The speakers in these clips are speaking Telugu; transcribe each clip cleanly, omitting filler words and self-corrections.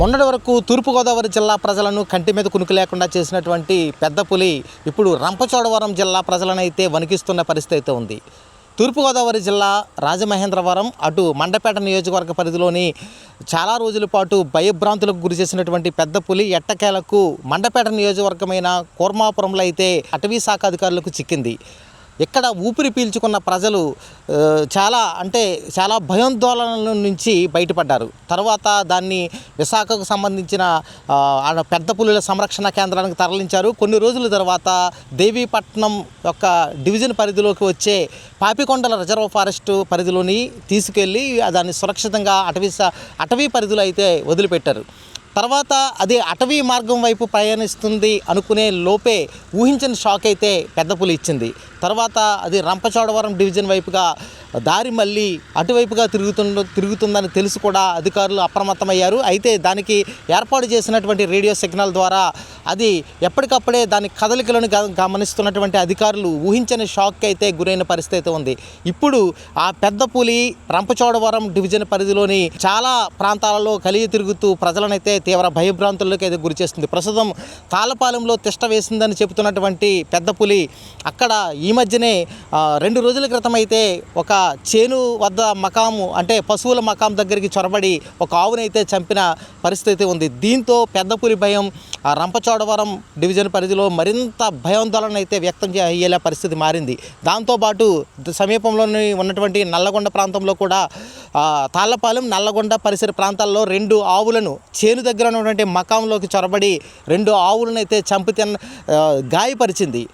మొన్నటి వరకు తూర్పుగోదావరి జిల్లా ప్రజలను కంటి మీద కునుకు లేకుండా చేసినటువంటి పెద్ద పులి ఇప్పుడు రంపచోడవరం జిల్లా ప్రజలను అయితే వణికిస్తున్న పరిస్థితి అయితే ఉంది. తూర్పుగోదావరి జిల్లా రాజమహేంద్రవరం అటు మండపేట నియోజకవర్గ పరిధిలోని చాలా రోజుల పాటు భయభ్రాంతులకు గురి చేసినటువంటి పెద్ద పులి ఎట్టకేలకు మండపేట నియోజకవర్గమైన కూర్మాపురంలో అయితే అటవీ శాఖ అధికారులకు చిక్కింది. ఇక్కడ ఊపిరి పీల్చుకున్న ప్రజలు చాలా భయాందోళనల నుంచి బయటపడ్డారు. తర్వాత దాన్ని విశాఖకు సంబంధించిన పెద్ద పులుల సంరక్షణ కేంద్రానికి తరలించారు. కొన్ని రోజుల తర్వాత దేవీపట్నం యొక్క డివిజన్ పరిధిలోకి వచ్చే పాపికొండల రిజర్వ్ ఫారెస్ట్ పరిధిలోని తీసుకెళ్ళి దాన్ని సురక్షితంగా అటవీ పరిధిలో అయితే వదిలిపెట్టారు. తర్వాత అది అటవీ మార్గం వైపు ప్రయాణిస్తుంది అనుకునే లోపే ఊహించని షాక్ అయితే పెద్ద పులి ఇచ్చింది. తర్వాత అది రంపచోడవరం డివిజన్ వైపుగా దారి మళ్ళీ అటువైపుగా తిరుగుతుందని తెలిసి కూడా అధికారులు అప్రమత్తమయ్యారు. అయితే దానికి ఏర్పాటు చేసినటువంటి రేడియో సిగ్నల్ ద్వారా అది ఎప్పటికప్పుడే దాని కదలికలను గమనిస్తున్నటువంటి అధికారులు ఊహించని షాక్ అయితే గురైన పరిస్థితి అయితే ఉంది. ఇప్పుడు ఆ పెద్ద పులి రంపచోడవరం డివిజన్ పరిధిలోని చాలా ప్రాంతాలలో కలిగి తిరుగుతూ ప్రజలనైతే తీవ్ర భయభ్రాంతుల్లోకి అయితే గురి చేస్తుంది. ప్రస్తుతం తాళపాలెంలో తిష్ట వేసిందని చెబుతున్నటువంటి పెద్ద పులి అక్కడ ఈ మధ్యనే 2 రోజుల క్రితం అయితే ఒక చేను వద్ద మకాము అంటే పశువుల మకాం దగ్గరికి చొరబడి ఒక ఆవునైతే చంపిన పరిస్థితి ఉంది. దీంతో పెద్ద పులి భయం రంపచోడవరం డివిజన్ పరిధిలో మరింత భయాందోళన అయితే వ్యక్తం అయ్యేలా పరిస్థితి మారింది. దాంతోపాటు సమీపంలోని ఉన్నటువంటి నల్లగొండ ప్రాంతంలో కూడా తాళ్ళపాలెం నల్లగొండ పరిసర ప్రాంతాల్లో 2 ఆవులను చేను దగ్గర ఉన్నటువంటి మకాంలోకి చొరబడి 2 ఆవులను అయితే గాయపరిచింది.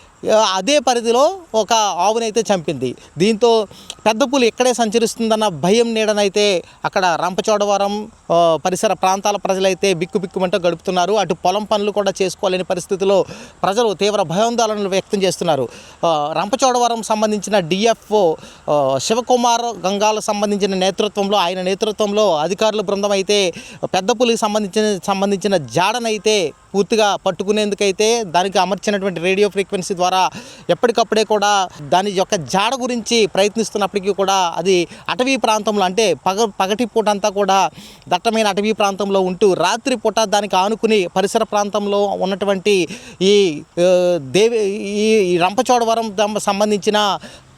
అదే పరిధిలో ఒక ఆవునైతే చంపింది. దీంతో పెద్ద పులి ఎక్కడే సంచరిస్తుందన్న భయం నీడనైతే అక్కడ రంపచోడవరం పరిసర ప్రాంతాల ప్రజలైతే బిక్కుబిక్కుమంటూ గడుపుతున్నారు. అటు పొలం పనులు కూడా చేసుకోలేని పరిస్థితిలో ప్రజలు తీవ్ర భయాందోళనలు వ్యక్తం చేస్తున్నారు. రంపచోడవరం సంబంధించిన డిఎఫ్ఓ శివకుమార్ గంగాలకు సంబంధించిన ఆయన నేతృత్వంలో అధికారుల బృందం అయితే పెద్ద పులికి సంబంధించిన జాడనైతే పూర్తిగా పట్టుకునేందుకైతే దానికి అమర్చినటువంటి రేడియో ఫ్రీక్వెన్సీ ద్వారా ఎప్పటికప్పుడే కూడా దాని యొక్క జాడ గురించి ప్రయత్నిస్తున్నప్పటికీ కూడా అది అటవీ ప్రాంతంలో అంటే పగటి పూట అంతా కూడా దట్టమైన అటవీ ప్రాంతంలో ఉంటూ రాత్రి పూట దానికి ఆనుకుని పరిసర ప్రాంతంలో ఉన్నటువంటి ఈ రంపచోడవరం సంబంధించిన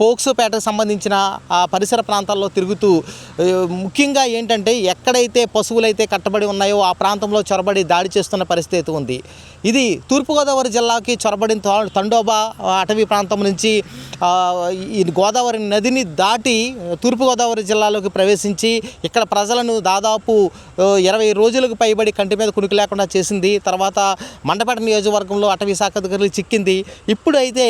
పోక్సోపేటకు సంబంధించిన ఆ పరిసర ప్రాంతాల్లో తిరుగుతూ ముఖ్యంగా ఏంటంటే ఎక్కడైతే పశువులైతే కట్టబడి ఉన్నాయో ఆ ప్రాంతంలో చొరబడి దాడి చేస్తున్న పరిస్థితి ఉంది. ఇది తూర్పుగోదావరి జిల్లాకి చొరబడిన తండోబా అటవీ ప్రాంతం నుంచి ఈ గోదావరి నదిని దాటి తూర్పుగోదావరి జిల్లాలోకి ప్రవేశించి ఇక్కడ ప్రజలను దాదాపు 20 రోజులకు పైబడి కంటి మీద కునుకు లేకుండా చేసింది. తర్వాత మండపేట నియోజకవర్గంలో అటవీ శాఖ అధికారులు చిక్కింది. ఇప్పుడు అయితే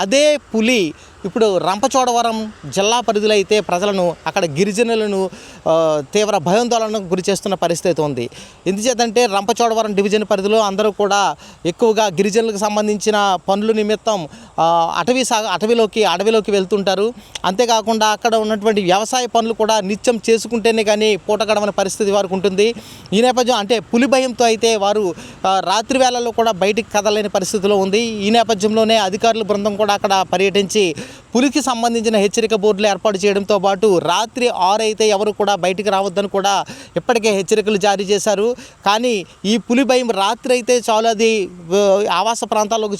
అదే పులి ఇప్పుడు రంపచోడవరం జిల్లా పరిధిలో అయితే ప్రజలను అక్కడ గిరిజనులను తీవ్ర భయాందోళనకు గురి చేస్తున్న పరిస్థితి ఉంది. ఎందుచేతంటే రంపచోడవరం డివిజన్ పరిధిలో అందరూ కూడా ఎక్కువగా గిరిజనులకు సంబంధించిన పనుల నిమిత్తం అడవిలోకి వెళ్తుంటారు. అంతేకాకుండా అక్కడ ఉన్నటువంటి వ్యవసాయ పనులు కూడా నిత్యం చేసుకుంటేనే కానీ పూట గడవని పరిస్థితి వారికి ఉంటుంది. ఈ నేపథ్యం అంటే పులి భయంతో అయితే వారు రాత్రి వేళల్లో కూడా బయటికి కదలేని పరిస్థితిలో ఉంది. ఈ నేపథ్యంలోనే అధికారుల బృందం కూడా అక్కడ పర్యటించి పులికి సంబంధించిన హెచ్చరిక బోర్డులు ఏర్పాటు చేయడంతో పాటు రాత్రి 6 అయితే ఎవరు కూడా బయటికి రావద్దని కూడా ఇప్పటికే హెచ్చరికలు జారీ చేశారు. కానీ ఈ పులి భయం రాత్రి అయితే చాలు అది ఆవాస ప్రాంతాల్లోకి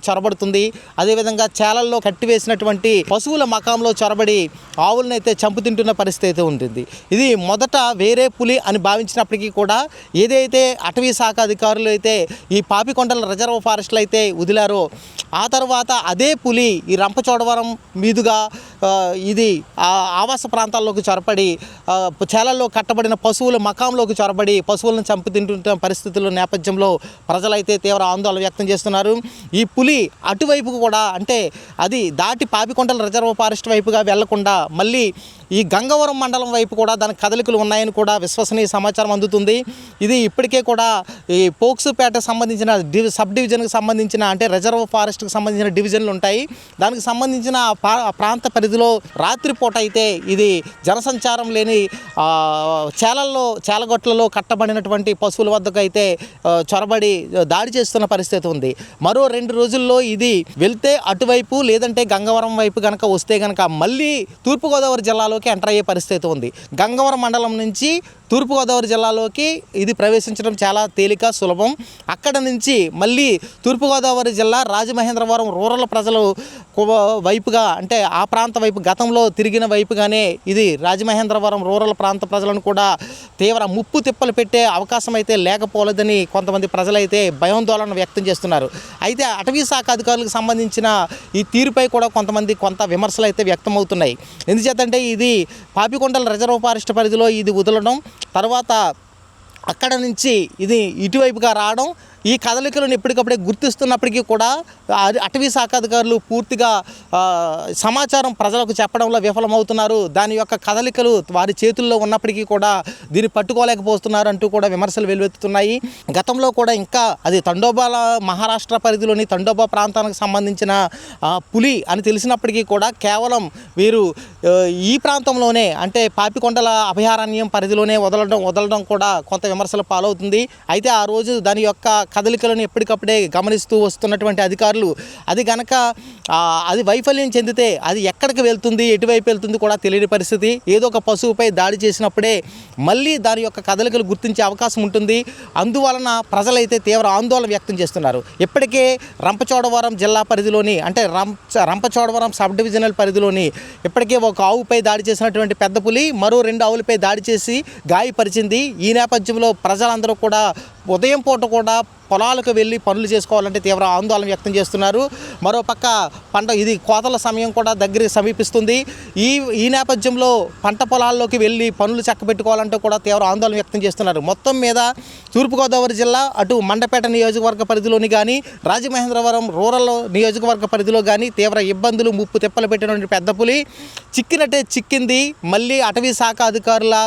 చొరబడుతుంది. అదేవిధంగా చేలల్లో కట్టివేసినటువంటి పశువుల మకాంలో చొరబడి ఆవులను అయితే చంపుతింటున్న పరిస్థితి అయితే ఉంటుంది. ఇది మొదట వేరే పులి అని భావించినప్పటికీ కూడా ఏదైతే అటవీ శాఖ అధికారులు అయితే ఈ పాపికొండల రిజర్వ్ ఫారెస్ట్లు అయితే వదిలారో ఆ తర్వాత అదే పులి ఈ రంపచోడవరం మీదుగా ఇది ఆవాస ప్రాంతాల్లోకి చొరబడి చేలల్లో కట్టబడిన పశువుల మకాంలోకి చొరబడి పశువులను చంపుతింటున్న పరిస్థితుల నేపథ్యంలో ప్రజలైతే తీవ్ర ఆందోళన వ్యక్తం చేస్తున్నారు. ఈ పులి అటువైపుకు కూడా అంటే అది దాటి పాపికొండల రిజర్వ్ ఫారెస్ట్ వైపుగా వెళ్లకుండా మళ్ళీ ఈ గంగవరం మండలం వైపు కూడా దానికి కదలికలు ఉన్నాయని కూడా విశ్వసనీయ సమాచారం అందుతుంది. ఇది ఇప్పటికే కూడా ఈ పోక్సోపేటకు సంబంధించిన సబ్ డివిజన్కి సంబంధించిన అంటే రిజర్వ్ ఫారెస్ట్కి సంబంధించిన డివిజన్లు ఉంటాయి. దానికి సంబంధించిన సంబంధించిన ప్రాంత పరిధిలో రాత్రిపూట అయితే ఇది జనసంచారం లేని చేలగొట్లలో కట్టబడినటువంటి పశువుల వద్దకు అయితే చొరబడి దాడి చేస్తున్న పరిస్థితి ఉంది. మరో 2 రోజుల్లో ఇది వెళ్తే అటువైపు లేదంటే గంగవరం వైపు కనుక వస్తే కనుక మళ్ళీ తూర్పుగోదావరి జిల్లాలోకి ఎంటర్ అయ్యే పరిస్థితి ఉంది. గంగవరం మండలం నుంచి తూర్పుగోదావరి జిల్లాలోకి ఇది ప్రవేశించడం చాలా తేలిక, సులభం. అక్కడ నుంచి మళ్ళీ తూర్పుగోదావరి జిల్లా రాజమహేంద్రవరం రూరల్ ప్రజలు వైపుగా అంటే ఆ ప్రాంత వైపు గతంలో తిరిగిన వైపుగానే ఇది రాజమహేంద్రవరం రూరల్ ప్రాంత ప్రజలను కూడా తీవ్ర ముప్పు తిప్పలు పెట్టే అవకాశం అయితే లేకపోలేదని కొంతమంది ప్రజలైతే భయాందోళన వ్యక్తం చేస్తున్నారు. అయితే అటవీ శాఖ అధికారులకు సంబంధించిన ఈ తీరుపై కూడా కొంత విమర్శలు అయితే వ్యక్తమవుతున్నాయి. ఎందుచేతంటే ఇది పాపికొండల రిజర్వ్ ఫారెస్ట్ పరిధిలో ఇది వదలడం, తర్వాత అక్కడ నుంచి ఇది ఇటువైపుగా రావడం, ఈ కదలికలను ఎప్పటికప్పుడే గుర్తిస్తున్నప్పటికీ కూడా అటవీ శాఖ అధికారులు పూర్తిగా సమాచారం ప్రజలకు చెప్పడంలో విఫలమవుతున్నారు. దాని యొక్క కదలికలు వారి చేతుల్లో ఉన్నప్పటికీ కూడా దీన్ని పట్టుకోలేకపోతున్నారు అంటూ కూడా విమర్శలు వెలువెత్తుతున్నాయి. గతంలో కూడా ఇంకా అది తండోబాల మహారాష్ట్ర పరిధిలోని తండోబా ప్రాంతానికి సంబంధించిన పులి అని తెలిసినప్పటికీ కూడా కేవలం వీరు ఈ ప్రాంతంలోనే అంటే పాపికొండల అభయారణ్యం పరిధిలోనే వదలడం కూడా కొంత విమర్శల పాలవుతుంది. అయితే ఆ రోజు దాని యొక్క కదలికలను ఎప్పటికప్పుడే గమనిస్తూ వస్తున్నటువంటి అధికారులు అది కనుక అది వైఫల్యం చెందితే అది ఎక్కడికి వెళ్తుంది, ఎటువైపు వెళ్తుంది కూడా తెలియని పరిస్థితి. ఏదో ఒక పశువుపై దాడి చేసినప్పుడే మళ్ళీ దాని యొక్క కదలికలు గుర్తించే అవకాశం ఉంటుంది. అందువలన ప్రజలైతే తీవ్ర ఆందోళన వ్యక్తం చేస్తున్నారు. ఇప్పటికే రంపచోడవరం జిల్లా పరిధిలోని అంటే రంపచోడవరం సబ్ డివిజనల్ పరిధిలోని ఇప్పటికే ఒక ఆవుపై దాడి చేసినటువంటి పెద్ద పులి మరో 2 ఆవులపై దాడి చేసి గాయపరిచింది. ఈ నేపథ్యంలో ప్రజలందరూ కూడా ఉదయం పూట కూడా పొలాలకు వెళ్ళి పనులు చేసుకోవాలంటే తీవ్ర ఆందోళన వ్యక్తం చేస్తున్నారు. మరోపక్క ఇది కోతల సమయం కూడా దగ్గరికి సమీపిస్తుంది. ఈ నేపథ్యంలో పంట పొలాల్లోకి వెళ్ళి పనులు చక్కబెట్టుకోవాలంటే కూడా తీవ్ర ఆందోళన వ్యక్తం చేస్తున్నారు. మొత్తం మీద తూర్పుగోదావరి జిల్లా అటు మండపేట నియోజకవర్గ పరిధిలోని కానీ రాజమహేంద్రవరం రూరల్ నియోజకవర్గ పరిధిలో కానీ తీవ్ర ఇబ్బందులు ముప్పు తిప్పలు పెట్టినటువంటి పెద్ద పులి చిక్కినట్టే చిక్కింది. మళ్ళీ అటవీ శాఖ అధికారుల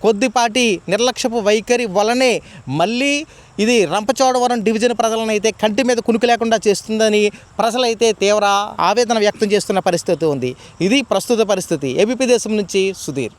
కొద్దిపాటి నిర్లక్ష్యపు వైఖరి వలనే మళ్ళీ ఇది రంపచోడవరం డివిజన్ ప్రజలను అయితే కంటి మీద కునుకు లేకుండా చేస్తుందని ప్రజలైతే తీవ్ర ఆవేదన వ్యక్తం చేస్తున్న పరిస్థితి ఉంది. ఇది ప్రస్తుత పరిస్థితి. ఏబీపీ దేశం నుంచి సుధీర్.